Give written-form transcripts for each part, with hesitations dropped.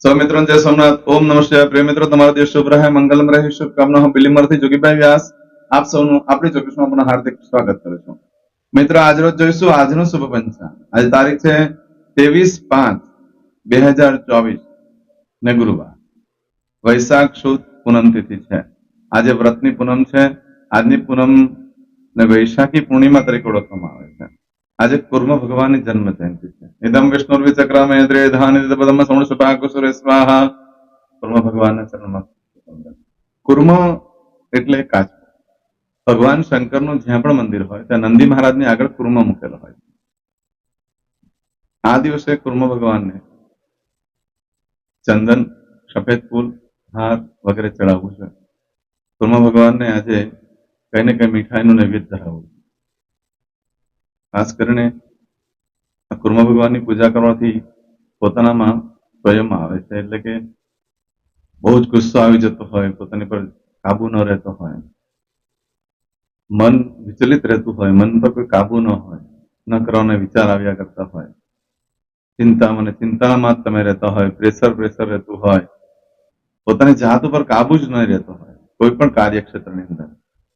સૌ મિત્રો જય સોમનાથ. ઓમ નમઃ શિવાય. પ્રિય મિત્રો, તમારો દિવસ શુભ રહે, મંગલમ રહે. શુભકામના હું બિલીમરથી જોગીભાઈ વ્યાસ આપ સૌનું આપણી ચોકીસમાં આપનું હાર્દિક સ્વાગત કરું છું. મિત્રો, આજરોજ જોઈશું આજનું શુભ પંચાંગ. આજે તારીખ છે 23/5/2024 ને ગુરુવાર, વૈશાખ સુદ પૂનમ તિથિ છે. આજે વ્રતની પૂનમ છે. આજની પૂનમ ને વૈશાખી પૂર્ણિમા તરીકે ઓળખવામાં આવે છે. આજે કુર્મ ભગવાનની જન્મ જયંતિ છે. ઇદમ વિષ્ણુર્વિ ચક્રમે દ્રેધાનિ પદમ સમણસુપાકુસુરે સ્વાહા. કુર્મ ભગવાનના ચરણમાં કુર્મ એટલે કાચ. ભગવાન શંકરનું જ્યાં પણ મંદિર હોય ત્યાં નંદી મહારાજની આગળ કુર્મ મૂકેલો હોય. આ દિવસે કુર્મ ભગવાનને ચંદન, સફેદ ફૂલ, હાર વગેરે ચડાવવું છે. કુર્મ ભગવાનને આજે કઈ ને કઈ મીઠાઈનું નૈવેદ્ય ધરાવવું. ખાસ કરીને કુર્મ ભગવાનની પૂજા કરવાથી પોતાનામાં સ્વયં આવે છે. એટલે કે બહુ જ ગુસ્સો આવી જતો હોય, પોતાની પર કાબુ ન રહેતો હોય, મન વિચલિત રહેતું હોય, મન પર કોઈ કાબુ ન હોય, ન કરવાના વિચાર આવ્યા કરતા હોય, ચિંતામાં તમે રહેતા હોય, પ્રેશર રહેતું હોય, પોતાની જાત ઉપર કાબુ જ નહીં રહેતો હોય કોઈ પણ કાર્યક્ષેત્રની અંદર,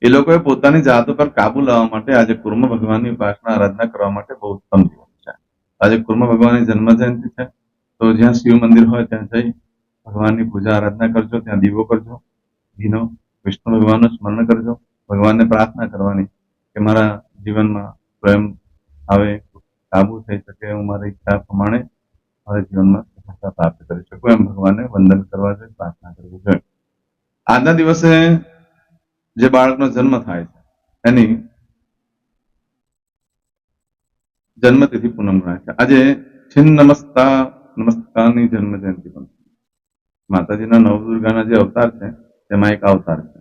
એ લોકોએ પોતાની જાત ઉપર કાબુ લાવવા માટે આજે કુર્મ ભગવાનની ઉપાસના આરાધના કરવા માટે બહુ ઉત્તમ દિવસ છે. આજે કુર્મ ભગવાનની જન્મ જયંતિ છે, તો જ્યાં શિવ મંદિર હોય ત્યાં જઈ ભગવાનની પૂજા આરાધના કરજો, ત્યાં દીવો કરજો, ઘીનો, વિષ્ણુ ભગવાનનું સ્મરણ કરજો, ભગવાનને પ્રાર્થના કરવાની કે મારા જીવનમાં સ્વયં આવે, કાબુ થઈ શકે, હું મારી ઈચ્છા પ્રમાણે મારા જીવનમાં સફળતા પ્રાપ્ત કરી શકું, એમ ભગવાનને વંદન કરવા જોઈએ, પ્રાર્થના કરવી જોઈએ. આજના દિવસે જે બાળકનો જન્મ થાય છે એની જન્મતિથિ પૂનમ ગણાય છે. આજે છિન્ન નમસ્કારની જન્મ જયંતિ પણ છે. માતાજીના નવદુર્ગાના જે અવતાર છે તેમાં એક અવતાર છે,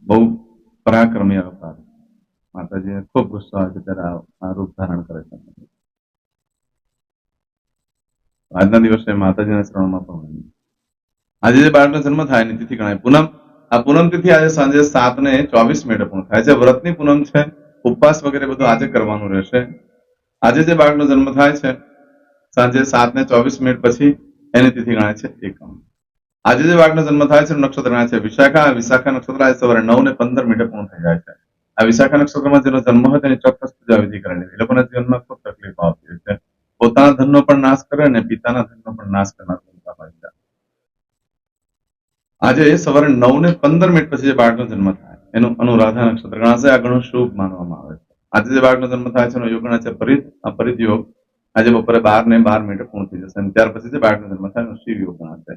બહુ પરાક્રમી અવતાર. માતાજીને ખૂબ ગુસ્સો આવે છે ત્યારે આ રૂપ ધારણ કરે છે. આજના દિવસે માતાજીના શરણમાં પણ આજે જે બાળકનો જન્મ થાય એની તિથિ ગણાય પૂનમ. આ પૂનમ તિથિ આજે સાંજે 7:24 પૂર્ણ થાય છે. વ્રતની પૂનમ છે, ઉપવાસ વગેરે બધું આજે કરવાનું રહેશે. આજે જે બાળકનો જન્મ થાય છે સાંજે 7:24 પછી એની તિથિ ગણાય છે એકમ. આજે જે બાળકનો જન્મ થાય છે નક્ષત્ર ગણાય છે વિશાખા. વિશાખા નક્ષત્ર આજે સવારે 9:15 પૂર્ણ થઈ જાય છે. આ વિશાખા નક્ષત્રમાં જેનો જન્મ હોય તેની ચોક્કસ પૂજા વિધિ કરેલી. એ લોકોના જીવનમાં ખૂબ તકલીફો આવતી હોય છે. પોતાના ધનનો પણ નાશ કરે અને પિતાના ધનનો પણ નાશ કરનાર બનતા હોય છે. આજે સવારે 9:15 પછી જે બાળકનો જન્મ થાય એનું અનુરાધા નક્ષત્ર ગણાશે. આ ઘણું શુભ માનવામાં આવે છે. આજે જે બાળકનો જન્મ થાય છે એનો યોગ ગણાય છે પરિત યોગ. આજે બપોરે 12:12 પૂર્ણ થઈ જશે. અને ત્યાર પછી જે બાળકનો જન્મ થાય એનો શિવ યોગ ગણાશે.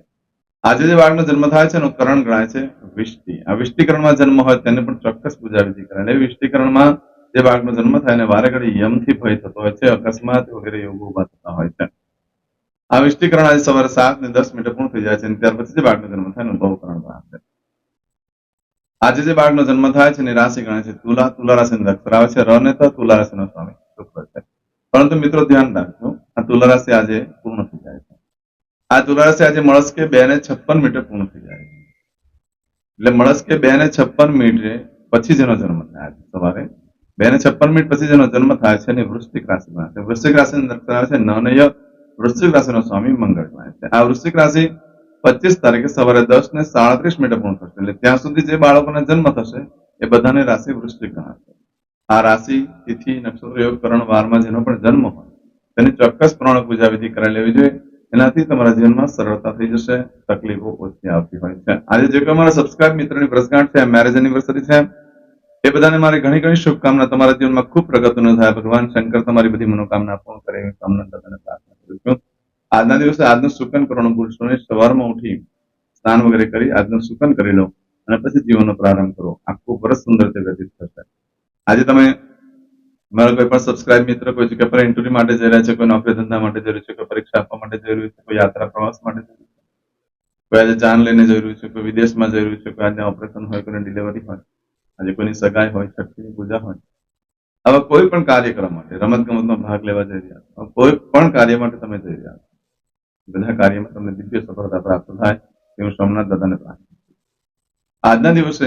આજે જે બાળકનો જન્મ થાય છે એનું કરણ ગણાય છે વિષ્ટિ. આ વિષ્ટિકરણમાં જન્મ હોય તેને પણ ચોક્કસ પૂજા વિધિ કરે. એ વિષ્ટિકરણમાં જે બાળકનો જન્મ થાય એને વારે ઘડી યમથી ભય થતો હોય છે, અકસ્માત વગેરે યોગો ઉભા થતા હોય છે. આ વિષ્ટિકરણ આજે સવારે 7:10 પૂર્ણ થઈ જાય છે અને ત્યાર પછી જે બાળકનો જન્મ થાય એનું ભવકરણ ગણાશે. આજે જે બાળકનો જન્મ થાય છે એની રાશિ ગણાય છે તુલા. તુલા રાશિની અક્ષર આવે છે ર ને ત. તુલા રાશિનો સ્વામી શુક્ર છે. પરંતુ મિત્રો ધ્યાન રાખજો, આ તુલા રાશિ આજે પૂર્ણ થઈ જાય છે. આ તુલા રાશિ આજે મળસ્કે 2:56 પૂર્ણ થઈ જાય છે. એટલે મળસ્કે 2:56 પછી જેનો જન્મ થાય સવારે 2:56 પછી જેનો જન્મ થાય છે એની વૃશ્ચિક રાશિ ગણાય છે. વૃશ્ચિક રાશિની અક્ષર આવે છે નનય. વૃશ્ચિક રાશિનો સ્વામી મંગળ ગણાય છે. આ વૃશ્ચિક રાશિ 25 તારીખે સવારે 10:37 પૂર્ણ થશે. એટલે ત્યાં સુધી જે બાળકોના જન્મ થશે એ બધાની રાશિ વૃશ્ચિક ગણાશે. આ રાશિ, તિથિ, નક્ષત્ર, યોગ, કરણ, વારમાં જેનો પણ જન્મ હોય તેની ચોક્કસ પ્રમાણે પૂજા વિધિ કરાવી લેવી જોઈએ. એનાથી તમારા જીવનમાં સરળતા થઈ જશે, તકલીફો ઓછી આવતી હોય છે. આજે જે કોઈ અમારા સબસ્ક્રાઇબ મિત્રોની વર્ષગાંઠ છે, મેરેજ એનિવર્સરી છે, એ બધાને મારી ઘણી ઘણી શુભકામના. તમારા જીવનમાં ખૂબ પ્રગતિનો થાય. ભગવાન શંકર તમારી બધી મનોકામના પૂર્ણ કરે એવી કામના બધાને પ્રાર્થના કરું છું. આજના દિવસે આજનું સુકન કરવાનું ભૂલશો નહીં. સવારમાં ઉઠી સ્નાન વગેરે કરી આજનું સુકન કરી લો અને પછી જીવનનો પ્રારંભ કરો. આખું વર્ષ સુંદર રીતે વ્યતીત થશે. આજે તમે મારા કોઈ પણ સબસ્ક્રાઇબ મિત્ર કોઈ જગ્યા પર ઇન્ટરવ્યુ માટે જઈ રહ્યા છે, કોઈ નોકરી ધંધા માટે જઈ રહ્યું છે, કોઈ પરીક્ષા આપવા માટે જઈ રહ્યું છે, કોઈ યાત્રા પ્રવાસ માટે જઈ રહ્યું છે, કોઈ આજે જાન લઈને જઈ રહ્યું છે, કોઈ વિદેશમાં જઈ રહ્યું છે, કોઈ આજે ઓપરેશન હોય, કોઈની ડિલિવરી હોય, આજે કોઈની સગાઈ હોય, છઠ્ઠીની પૂજા હોય, આવા કોઈ પણ કાર્યક્રમ માટે, રમત ગમતમાં ભાગ લેવા જઈ રહ્યા છો, કોઈ પણ કાર્ય માટે તમે જઈ રહ્યા છો, બધા કાર્યમાં તમને દિવ્ય સફળતા પ્રાપ્ત થાય એવું સોમનાથ દાદાને પ્રાર્થના. આજના દિવસે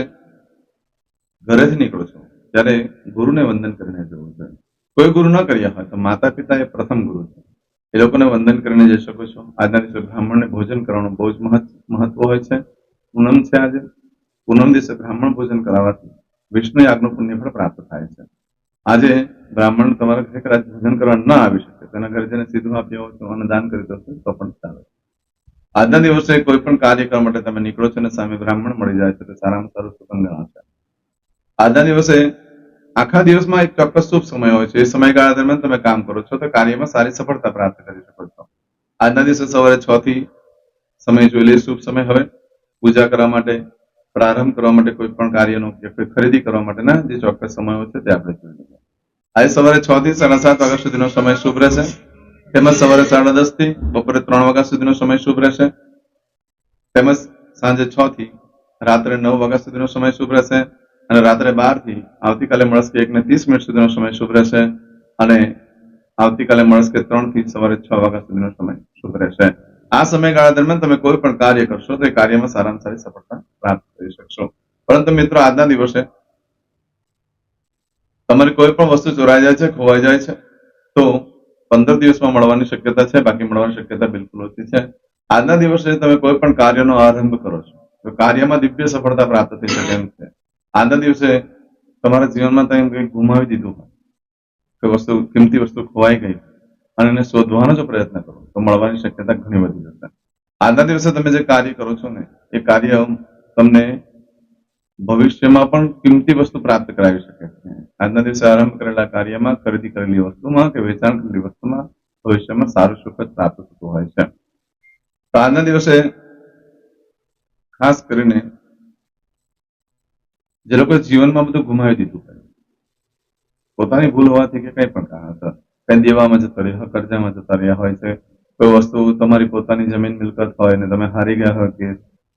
ઘરેથી નીકળો છો ત્યારે ગુરુને વંદન કરીને જવું જોઈએ. કોઈ ગુરુ ન કર્યા હોય તો માતા પિતા એ પ્રથમ ગુરુ છે. એ લોકોને વંદન કરીને જઈ શકો છો. આજના દિવસે બ્રાહ્મણને ભોજન કરવાનું બહુ જ મહત્વ હોય છે. પૂનમ છે આજે. પૂનમ દિવસે બ્રાહ્મણ ભોજન કરાવવાથી વિષ્ણુ યાગનું પુણ્ય પણ પ્રાપ્ત થાય છે. આજે બ્રાહ્મણ તમારા ઘરે કદાચ ભોજન કરવા ન આવી શકે, તેના ઘરે જઈને સીધું આપ્યો હોય તો અન્નદાન કરી દો તો પણ ચાલે. આજના દિવસે કોઈ પણ કાર્ય કરવા માટે તમે નીકળો છો અને સામે બ્રાહ્મણ મળી જાય છે તો સારામાં સારું સુગંધ ગણાશે. આજના દિવસે આખા દિવસમાં એક ચોક્કસ શુભ સમય હોય છે. એ સમયગાળા દરમિયાન તમે કામ કરો છો તો કાર્યમાં સારી સફળતા પ્રાપ્ત કરી શકો છો. આજના દિવસે સવારે 6 થી સમય જોઈ લઈએ શુભ સમય. હવે પૂજા કરવા માટે, પ્રારંભ કરવા માટે, કોઈ પણ કાર્યનો કે કોઈ ખરીદી કરવા માટેના જે ચોક્કસ સમયો છે તે આપણે જોઈ લઈએ. આજે સવારે 6 થી 7:30 વાગ્યા સુધીનો સમય શુભ રહેશે. તેમજ સવારે 10:30 થી બપોરે 3 વાગ્યા સુધીનો સમય શુભ રહેશે. તેમજ સાંજે 6 થી રાત્રે 9 વાગ્યા સુધીનો સમય શુભ રહેશે. અને રાત્રે 12 થી આવતીકાલે મળસ્કે 1:30 સુધીનો સમય શુભ રહેશે. અને આવતીકાલે મળસ્કે 3 થી સવારે 6 વાગ્યા સુધીનો સમય શુભ રહેશે. આ સમયગાળા દરમિયાન તમે કોઈ પણ કાર્ય કરશો તો એ કાર્યમાં સારામાં સારી સફળતા પ્રાપ્ત કરી શકશો. પરંતુ મિત્રો આજના દિવસે તમારી કોઈ પણ વસ્તુ ચોરાઈ જાય છે, ખોવાઈ જાય છે તો 15 દિવસમાં મળવાની શક્યતા છે, બાકી મળવાની શક્યતા બિલકુલ ઓછી છે. આજના દિવસે તમે કોઈ પણ કાર્યનો આરંભ કરો છો તો કાર્યમાં દિવ્ય સફળતા પ્રાપ્ત થઈ શકે એમ છે. આજના દિવસે તમારા જીવનમાં તમે કંઈક ગુમાવી દીધું હોય, કોઈ વસ્તુ, કિંમતી વસ્તુ ખોવાઈ ગઈ અને એને શોધવાનો જો પ્રયત્ન કરો તો મળવાની શક્યતા ઘણી વધી જશે. આજના દિવસે તમે જે કાર્ય કરો છો ને એ કાર્ય તમને ભવિષ્યમાં પણ કિંમતી વસ્તુ પ્રાપ્ત કરાવી શકે છે. આજના દિવસે આરંભ કરેલા કાર્યમાં, ખરીદી કરેલી વસ્તુમાં કે વેચાણ કરેલી વસ્તુમાં ભવિષ્યમાં સારું સુખ જ પ્રાપ્ત થતું હોય છે. તો આજના દિવસે ખાસ કરીને જે લોકો જીવનમાં બધું ગુમાવી દીધું હોય, પોતાની ભૂલ હોવાથી કે કંઈ પણ કારણસર કંઈ દેવામાં જતા રહ્યા, કર્જામાં જતા રહ્યા હોય છે, કોઈ વસ્તુ તમારી પોતાની જમીન મિલકત હોય ને તમે હારી ગયા હોય કે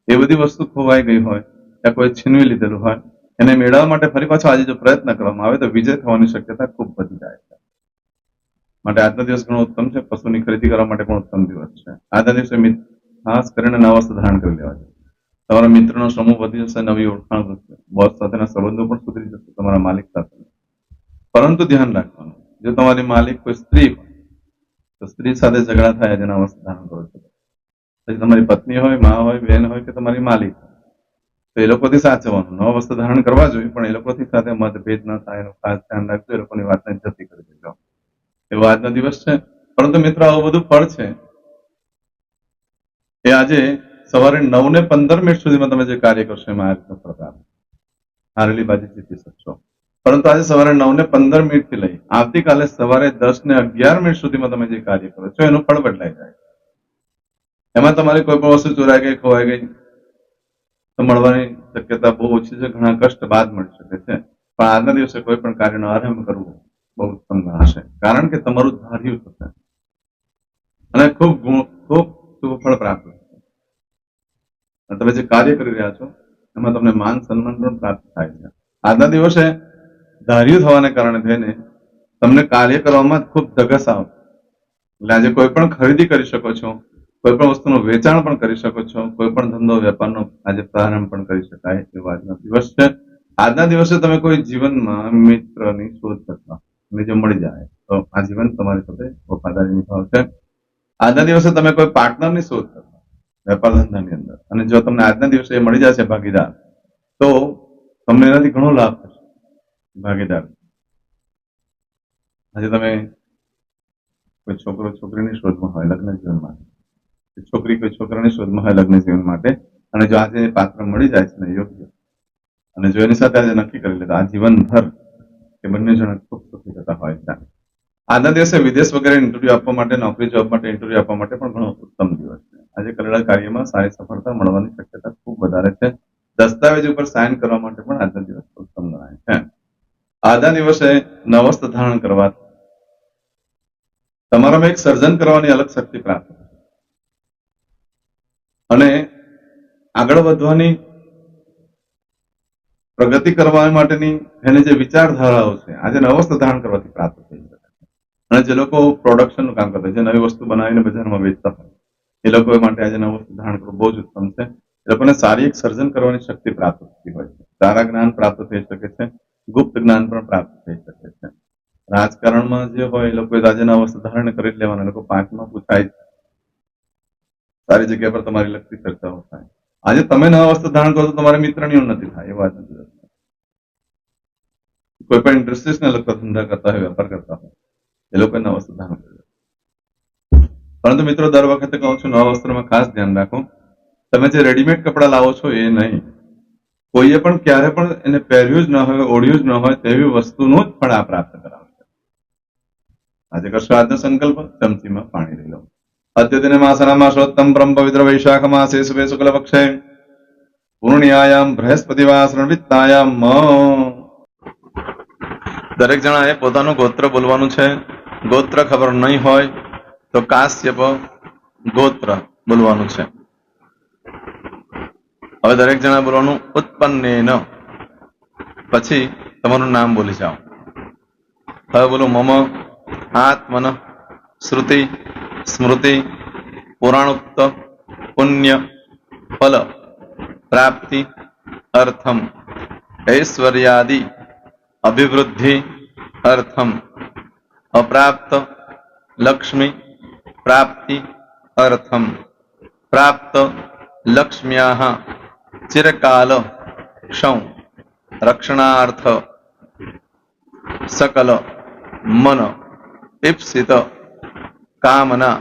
એ બધી વસ્તુ ખોવાઈ ગઈ હોય યા કોઈ છીનવી લીધેલું હોય, એને મેળવવા માટે ફરી પાછો આજે જો પ્રયત્ન કરવામાં આવે તો વિજય થવાની શક્યતા ખૂબ વધી જાય છે. માટે આજનો દિવસ ઘણો ઉત્તમ છે. પશુની ખરીદી કરવા માટે પણ ઉત્તમ દિવસ છે. આજના દિવસે ખાસ કરીને નવા વસ્ત્ર ધારણ કરી લેવા જોઈએ. તમારા મિત્રનો સમૂહ વધી જશે, નવી ઓળખાણ થશે, બોસ સાથેના સંબંધો પણ સુધરી જશે, તમારા માલિક સાથે. પરંતુ ધ્યાન રાખવાનું, જો તમારી માલિક કોઈ સ્ત્રી હોય તો સ્ત્રી સાથે ઝઘડા થાય જેના વસ્ત્ર ધારણ કરો છો. પછી તમારી પત્ની હોય, મા હોય, બહેન હોય કે તમારી માલિક હોય તો એ લોકોથી સાચવવાનું. નવા વસ્ત્ર ધારણ કરવા જોઈએ પણ એ લોકોથી સાથે મતભેદ ન થાય એનું ખાસ ધ્યાન રાખજો. એ લોકોની વાતને જતી કરી દેજો. એવો આજનો દિવસ છે. પરંતુ મિત્રો આવું બધું ફળ છે એ આજે સવારે 9:15 સુધીમાં તમે જે કાર્ય કરશો એમાં આ રીતનો ફળ હારેલી બાજી જીતી શકશો. પરંતુ આજે સવારે 9:15 થી લઈ આવતીકાલે સવારે 10:11 સુધીમાં તમે જે કાર્ય કરો છો એનું ફળ બદલાઈ જાય. એમાં તમારી કોઈ પણ વસ્તુ ચોરાઈ ગઈ, ખોવાઈ ગઈ તો મળવાની શક્યતા બહુ ઓછી છે. ઘણા કષ્ટ બાદ મળી શકે છે. પણ આજના દિવસે કોઈ પણ કાર્યનો આરંભ કરવો બહુ ઉત્તમ ગણાશે, કારણ કે તમારું ધાર્યું થશે અને ખૂબ શુભ ફળ પ્રાપ્ત થશે. તમે જે કાર્ય કરી રહ્યા છો એમાં તમને માન સન્માન પણ પ્રાપ્ત થાય છે. આજના દિવસે ધાર્યું થવાને કારણે થઈને તમને કાર્ય કરવામાં ખૂબ ધગસ આવશે. એટલે આજે કોઈ પણ ખરીદી કરી શકો છો, કોઈ પણ વસ્તુનું વેચાણ પણ કરી શકો છો, કોઈ પણ ધંધો વેપારનો આજે પ્રારંભ પણ કરી શકાય એવો આજનો દિવસ છે. આજના દિવસે તમે કોઈ જીવનમાં મિત્રની શોધ કરતા અને જો મળી જાય તો આ જીવન તમારી સાથે વફાદારી નિભાવશે. આજના દિવસે તમે કોઈ પાર્ટનરની શોધ કરતા વેપાર ધંધાની અંદર અને જો તમને આજના દિવસે એ મળી જશે ભાગીદાર તો તમને એનાથી ઘણો લાભ થશે. ભાગીદાર આજે તમે કોઈ છોકરો છોકરીની શોધમાં હોય લગ્ન જીવન માટે, છોકરી કોઈ છોકરાની શોધમાં હોય લગ્ન જીવન માટે, અને જો આજે પાત્ર મળી જાય છે ને યોગ્ય અને જો એની સાથે આજે નક્કી કરી લેતા આ જીવનભર એ બંને જણા ખૂબ સુખી થતા હોય છે. આજના દિવસે વિદેશ વગેરે ઇન્ટરવ્યુ આપવા માટે, નોકરી જોબ માટે ઇન્ટરવ્યુ આપવા માટે પણ ઘણો ઉત્તમ દિવસ છે. આજે કરેલા કાર્યમાં સારી સફળતા મળવાની શક્યતા ખૂબ વધારે છે. દસ્તાવેજ ઉપર સાઇન કરવા માટે પણ આજનો દિવસ ઉત્તમ ગણાય છે. આજના દિવસે નવસ્ત્ર ધારણ કરવા તમારામાં એક સર્જન કરવાની અલગ શક્તિ પ્રાપ્ત થશે અને આગળ વધવાની, પ્રગતિ કરવા માટેની એની જે વિચારધારાઓ છે આજે નવસ્ત્ર ધારણ કરવાથી પ્રાપ્ત થઈ શકે છે. અને જે લોકો પ્રોડક્શનનું કામ કરતા, જે નવી વસ્તુ બનાવીને બજારમાં વેચતા હોય એ લોકો માટે આજે નવસ્ત્ર ધારણ કરવું બહુ જ ઉત્તમ છે. એ લોકોને સારી એક સર્જન કરવાની શક્તિ પ્રાપ્ત થતી હોય છે. સારા જ્ઞાન પ્રાપ્ત થઈ શકે છે, ગુપ્ત જ્ઞાન પણ પ્રાપ્ત થઈ શકે છે. રાજકારણમાં જે હોય એ લોકોએ રાજ્યના વસ્ત્ર ધારણ કરી જ લેવાના. એ લોકો પાંચમાં પૂછાય જ. સારી જગ્યા પર તમારી લગતી ચર્ચાઓ થાય. આજે તમે નવા વસ્ત્ર ધારણ કરો તો તમારા મિત્રની ઉન્નતિ થાય એ વાત નથી. કોઈ પણ ઇન્ડસ્ટ્રીઝને લગતા ધંધા કરતા હોય, વેપાર કરતા હોય, એ લોકો નવા વસ્ત્ર ધારણ કરે. પરંતુ મિત્રો દર વખતે કહું છું, નવા વસ્ત્રમાં ખાસ ધ્યાન રાખો, તમે જે રેડીમેડ કપડા લાવો છો એ નહીં. કોઈએ પણ ક્યારે પણ એને પહેર્યું જ ન હોય, ઓઢ્યું જ ન હોય તેવી વસ્તુનું જ ફળ આ પ્રાપ્ત કરાવશે. આજે કરશો આજનો સંકલ્પ, ચમચીમાં પાણી લઈ લો. અદ્યતને માસનામાસોત્તમ બ્રહ્મ પવિત્ર વૈશાખ માસે શુભે શુક્લ પક્ષે પૂર્ણિયાયામ બૃહસ્પતિવાસરણ વિત્તાયામ. દરેક જણાએ પોતાનું ગોત્ર બોલવાનું છે. ગોત્ર ખબર નહીં હોય તો કાશ્યપ ગોત્ર બોલવાનું છે. હવે દરેક જણા બોલવાનું ઉત્પન્નેન, પછી તમારું નામ બોલી જાઓ. હવે બોલો મમ આત્મન શ્રુતિ સ્મૃતિ પુરાણોક્ત પુણ્ય ફલ પ્રાપ્તિ અર્થમ ઐશ્વર્યાદિ અભિવૃદ્ધિ અર્થમ અપ્રાપ્ત લક્ષ્મી પ્રાપ્તિ અર્થમ પ્રાપ્ત લક્ષ્મ્યાઃ ચિરકાલ ક્ષૌ રક્ષણાર્થ સકલ મન ઈપ્સિત કામના.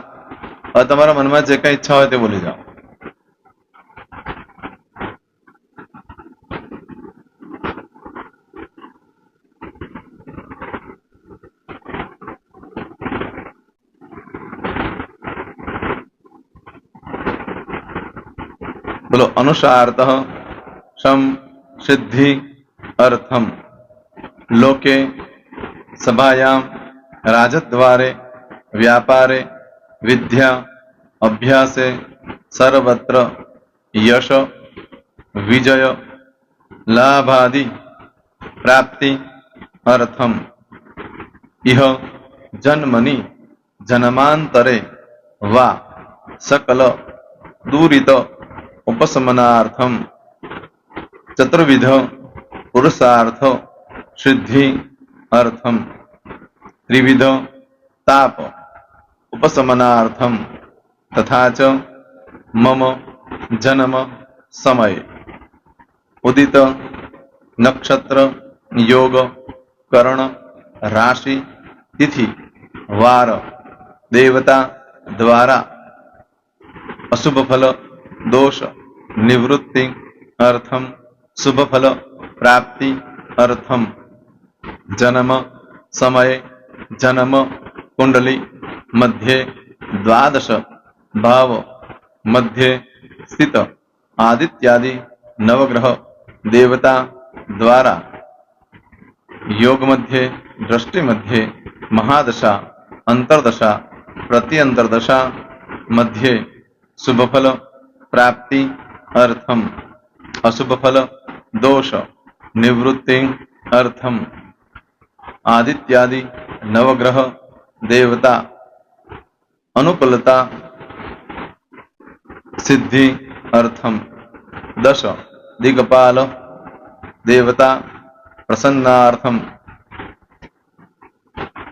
હવે તમારા મનમાં જે કઈ ઈચ્છા હોય તે બોલી જાઓ. બોલો અનુસાર્થ શમ સિદ્ધિ અર્થમ લોકે સભાયામ રાજદ્વારે વ્યાપારે વિદ્યા અભ્યાસે સર્વત્ર યશ વિજય લાભાદિ પ્રાપ્તિ અર્થમ ઇહ જન્મની જન્માંતરે વા સકલ દૂરિત ઉપશમનાર્થમ ચતુર્વિધ પુરુષાર્થ સિદ્ધિ અર્થમ ત્રિવિધ તાપ ઉપશમનાર્થમ તથા ચ મમ જન્મ સમયે ઉદિત નક્ષત્ર યોગ કરણ રાશિ તિથિ વાર દેવતા દ્વારા અશુભ ફલ દોષ નિવૃત્તિ અર્થમ શુભ ફલ પ્રાપ્તિ અર્થમ જન્મ સમયે જન્મ કુંડલી મધ્યે દ્વાદશ ભાવ મધ્યે સ્થિત આદિત્યાદિ નવગ્રહ દેવતા દ્વારા યોગ મધ્યે દ્રષ્ટિ મધ્યે મહાદશા અંતરદશા પ્રત્યંતરદશા મધ્યે શુભ ફલ પ્રાપ્તિ અર્થમ અશુભ ફલ દોષ નિવૃત્તિ અર્થમ આદિત્યાદિ નવગ્રહ દેવતા અનુકૂલતા સિદ્ધિ અર્થમ દશ દિગપાલ દેવતા પ્રસન્નાર્થમ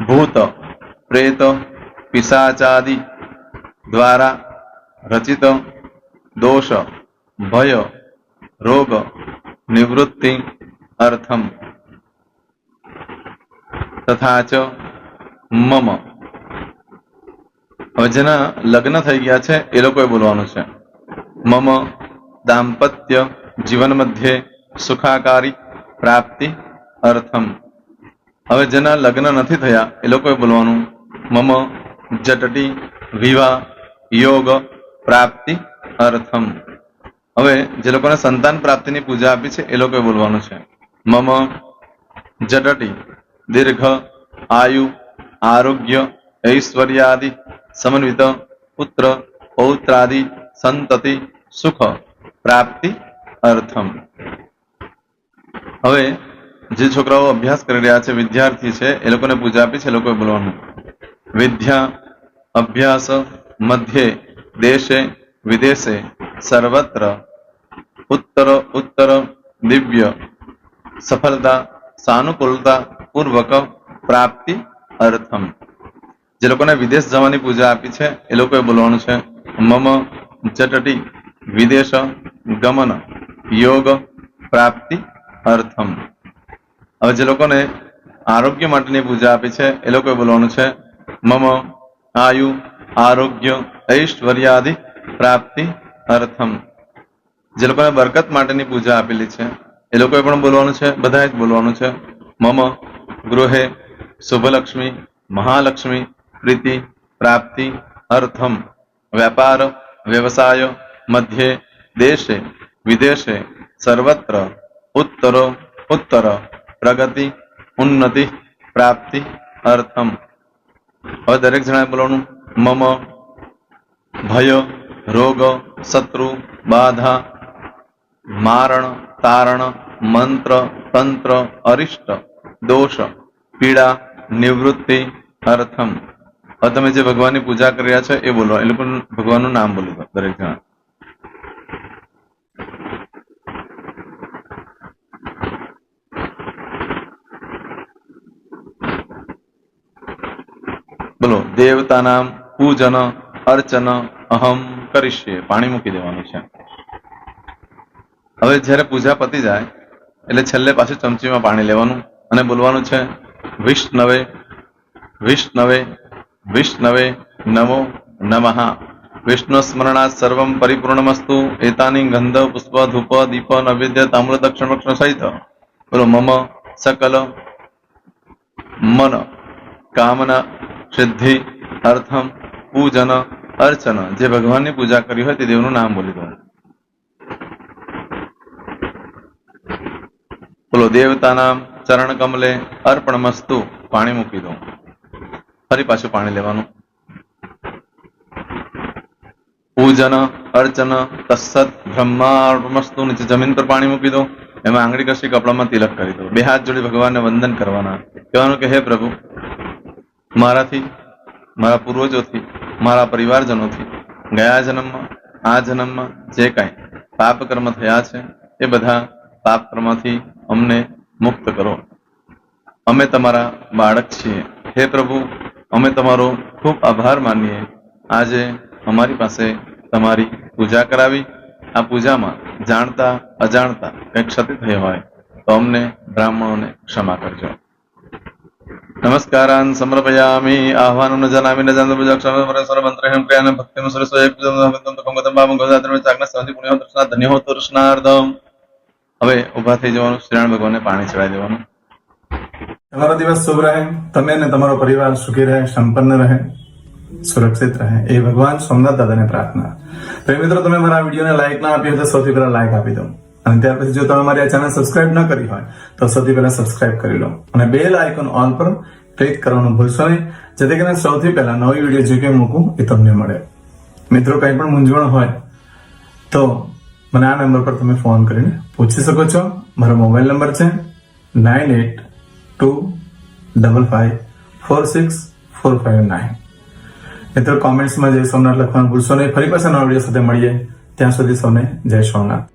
ભૂત પ્રેત પિશાચાદિ દ્વારા રચિત દોષ ભય રોગ નિવૃત્તિ અર્થમ તથા ચ મમ. હવે જેના લગ્ન થઈ ગયા છે એ લોકોએ બોલવાનું છે. મમ દાંપત્ય જીવન મધ્યે સુખાકારી પ્રાપ્તિ અર્થમ. હવે જેના લગ્ન નથી થયા એ લોકોએ બોલવાનું મમ જટટી વિવાહ યોગ પ્રાપ્તિ અર્થમ. હવે જે લોકોને સંતાન પ્રાપ્તિની પૂજા આપી છે એ લોકોએ બોલવાનું છે મમ જટટી દીર્ઘ આયુ આરોગ્ય ઐશ્વર્યાદિ સમન્વિત પુત્ર પૌત્રાદિ સંતતિ સુખ પ્રાપ્તિ અર્થમ. હવે જે છોકરાઓ અભ્યાસ કરી રહ્યા છે, વિદ્યાર્થી છે, એ લોકોને પૂજા આપી છે, એ લોકોએ બોલવાનું વિદ્યા અભ્યાસ મધ્યે દેશે વિદેશે સર્વત્ર ઉત્તર ઉત્તર દિવ્ય સફળતા સાનુકૂળતા પૂર્વક પ્રાપ્તિ અર્થમ. જે લોકોને વિદેશ જવાની પૂજા આપી છે એ લોકોએ બોલવાનું છે મમ જટટી વિદેશ ગમન યોગ પ્રાપ્તિ અર્થમ. હવે જે લોકોને આરોગ્ય માટેની પૂજા આપી છે એ લોકોએ બોલવાનું છે મમ આયુ આરોગ્ય ઐશ્વર્યાદિ પ્રાપ્તિ અર્થમ. જે લોકોને બરકત માટેની પૂજા આપેલી છે એ લોકોએ પણ બોલવાનું છે, બધાએ જ બોલવાનું છે મમ ગૃહે શુભલક્ષ્મી મહાલક્ષ્મી પ્રીતિ પ્રાપ્તિ અર્થમ વ્યાપાર વ્યવસાય મધ્યે દેશે વિદેશે સર્વત્ર ઉત્તરો ઉત્તર પ્રગતિ ઉન્નતિ પ્રાપ્તિ અર્થમ. હવે દરેક જણાએ બોલવાનું મમ ભય રોગ શત્રુ બાધા મારણ તારણ મંત્ર તંત્ર અરિષ્ટ દોષ પીડા નિવૃત્તિ અર્થમ. હવે તમે જે ભગવાનની પૂજા કરી રહ્યા છો એ બોલો, એ લોકો ભગવાનનું નામ બોલી દો દરેક જણા. બોલો દેવતાનામ પૂજન અર્ચન અહમ કરીશ્યે. પાણી મૂકી દેવાનું છે. હવે જ્યારે પૂજા પતી જાય એટલે છેલ્લે પાછું ચમચીમાં પાણી લેવાનું અને બોલવાનું છે વિષ્ણવે વિષ્ણવે વિષ્ણવે નમો નમઃ. વિષ્ણુ સ્મરણાત સર્વમ પરિપૂર્ણમસ્તુ. એતાની ગંધ પુષ્પ ધૂપ દીપ નૈવેદ્ય તામ્ર દક્ષિણ વક્ષણ સહિત બોલો મમ સકલ મન કામના સિદ્ધિ અર્થમ પૂજન અર્ચન. જે ભગવાનની પૂજા કરી હોય તે દેવનું નામ બોલી દો. બોલો દેવતાના ચરણ કમલે અર્પણમસ્તુ. પાણી મૂકી દો. ફરી પાછું પાણી લેવાનું. પૂજન અર્ચન તત્સત બ્રહ્માર્પણમસ્તુ. નીચે જમીન પર પાણી મૂકી દો. એમાં આંગળી કસી કપડામાં તિલક કરી દો. બે હાથ જોડી ભગવાનને વંદન કરવાના. કહેવાનું કે હે પ્રભુ, મારાથી મારા પૂર્વજોથી મારા પરિવારજનોથી ગયા જન્મમાં આ જન્મમાં જે કાંઈ પાપ કર્મ થયા છે એ બધા પાપ કર્મથી અમને મુક્ત કરો. અમે તમારા બાળક છીએ. હે પ્રભુ, અમે તમારો ખૂબ આભાર માનીએ. આજે અમારી પાસે તમારી પૂજા કરાવી. આ પૂજામાં જાણતા અજાણતા કંઈક ક્ષતિ થઈ હોય તો અમને બ્રાહ્મણોને ક્ષમા કરજો. નમસ્કારાન સમર્પયામિ. આહ્વાનમ ન જનામિ ન જાન પૂજાક્ષર મંત્રહેમ ક્રિયાન ભક્તિમ સરસ્વય પૂજન કમગતમ પાવમ ગોદાત્રમે ચાકના સંધિ પુણ્ય દર્શના ધન્ય હો દર્શનાર્થમ. હવે ઉભા થઈ જવાનું. શ્રીનારાયણ ભગવાનને પાણી ચડાવી દેવાનું. તમારો દિવસ શુભ રહે. તમે અને તમારો પરિવાર સુખી રહે, સંપન્ન રહે, સુરક્ષિત રહે એ ભગવાન સોમનાથ દાદાને પ્રાર્થના. તો મિત્રો, તમે મારા વિડીયોને લાઈક ના આપી હોય તો સૌથી પહેલા લાઈક આપી દો. અને ત્યાર પછી જો તમે મારી આ ચેનલ સબસ્ક્રાઇબ ન કરી હોય તો સૌથી પહેલા સબસ્ક્રાઇબ કરી લો અને બેલ આઇકોન ઓલ પર ક્લિક કરવાનું ભૂલશો નહીં, જેથી કરીને સૌથી પહેલા નવી વિડીયો જે કે મૂકું એ તમને મળે. મિત્રો, કંઈ પણ મૂંઝવણ હોય તો મને આ નંબર પર તમે ફોન કરીને પૂછી શકો છો. મારો મોબાઈલ નંબર છે 9825546459. મિત્રો, કોમેન્ટ્સમાં જય સોમનાથ લખવાનું ભૂલશો નહીં. ફરી પાછા નવા વિડીયો સાથે મળીએ. ત્યાં સુધી સૌને જય સોમનાથ.